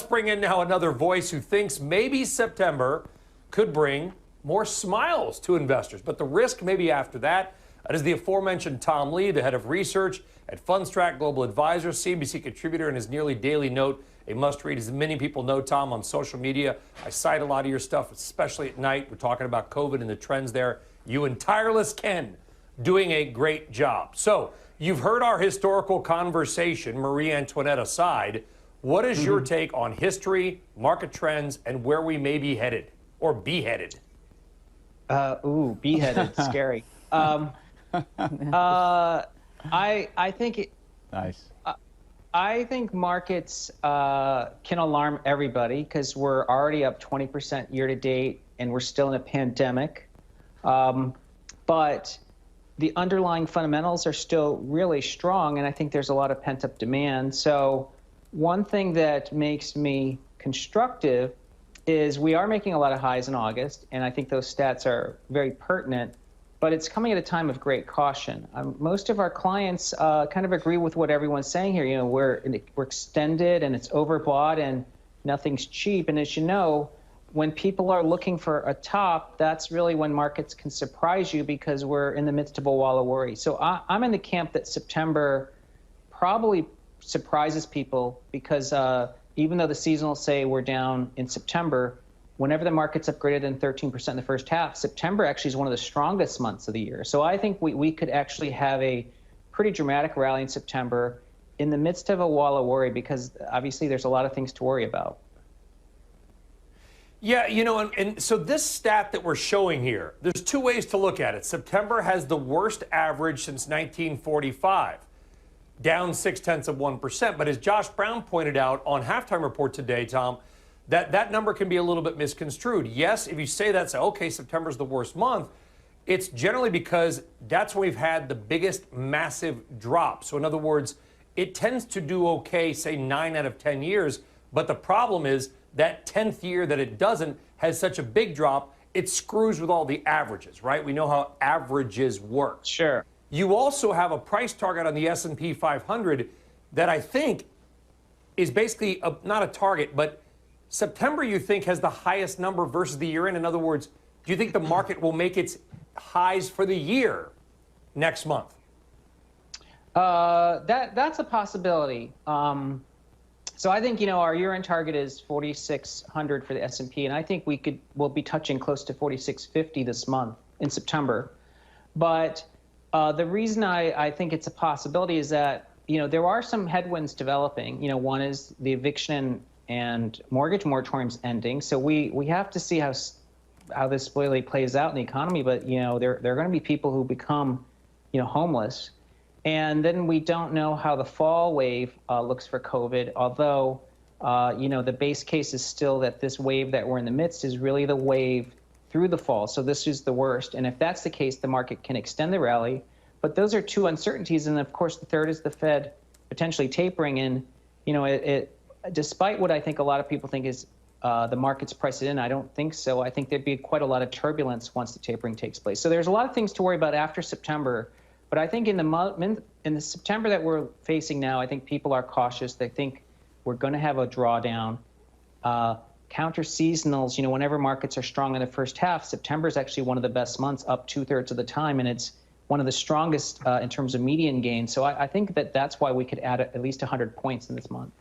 bring in now another voice who thinks maybe September could bring more smiles to investors. But the risk maybe after that, that is the aforementioned Tom Lee, the head of research at Fundstrat Global Advisors, CNBC contributor, and his nearly daily note, a must-read. As many people know, Tom, on social media, I cite a lot of your stuff, especially at night. We're talking about COVID and the trends there. You and Tireless Ken doing a great job. So you've heard our historical conversation, Marie Antoinette aside. What is your take on history, market trends, and where we may be headed or be headed? Beheaded, scary. I think Nice. I think markets can alarm everybody because we're already up 20% year to date and we're still in a pandemic. But the underlying fundamentals are still really strong, and I think there's a lot of pent-up demand. So one thing that makes me constructive is we are making a lot of highs in August, and I think those stats are very pertinent, but it's coming at a time of great caution. Most of our clients kind of agree with what everyone's saying here. You know, we're extended and it's overbought and nothing's cheap. And as you know, when people are looking for a top, that's really when markets can surprise you because we're in the midst of a wall of worry. So I'm in the camp that September probably surprises people because even though the seasonals say we're down in September, whenever the market's up greater than 13% in the first half, September actually is one of the strongest months of the year. So I think we could actually have a pretty dramatic rally in September in the midst of a wall of worry because obviously there's a lot of things to worry about. Yeah, you know, and so this stat that we're showing here, there's two ways to look at it. September has the worst average since 1945, down 0.6%. But as Josh Brown pointed out on Halftime Report today, Tom, that number can be a little bit misconstrued. Yes, if you say that, say, okay, September's the worst month, it's generally because that's when we've had the biggest massive drop. So in other words, it tends to do okay, say 9 out of 10 years, but the problem is that 10th year that it doesn't has such a big drop, it screws with all the averages, right? We know how averages work. Sure. You also have a price target on the S&P 500 that I think is basically not a target, but September, you think, has the highest number versus the year end. In other words, do you think the market will make its highs for the year next month? That's a possibility. So I think, you know, our year-end target is 4,600 for the S&P, and I think we'll be touching close to 4,650 this month in September. But the reason I think it's a possibility is that, you know, there are some headwinds developing. You know, one is the eviction and mortgage moratoriums ending. So we have to see how this really plays out in the economy. But, you know, there are going to be people who become, you know, homeless. And then we don't know how the fall wave looks for COVID, although, you know, the base case is still that this wave that we're in the midst is really the wave through the fall. So this is the worst. And if that's the case, the market can extend the rally. But those are two uncertainties. And of course, the third is the Fed potentially tapering. And, you know, despite what I think a lot of people think is the market's priced in, I don't think so. I think there'd be quite a lot of turbulence once the tapering takes place. So there's a lot of things to worry about after September. But I think in the September that we're facing now, I think people are cautious. They think we're going to have a drawdown. Counter seasonals, you know, whenever markets are strong in the first half, September is actually one of the best months, up 2/3 of the time, and it's one of the strongest in terms of median gain. So I think that's why we could add at least 100 points in this month.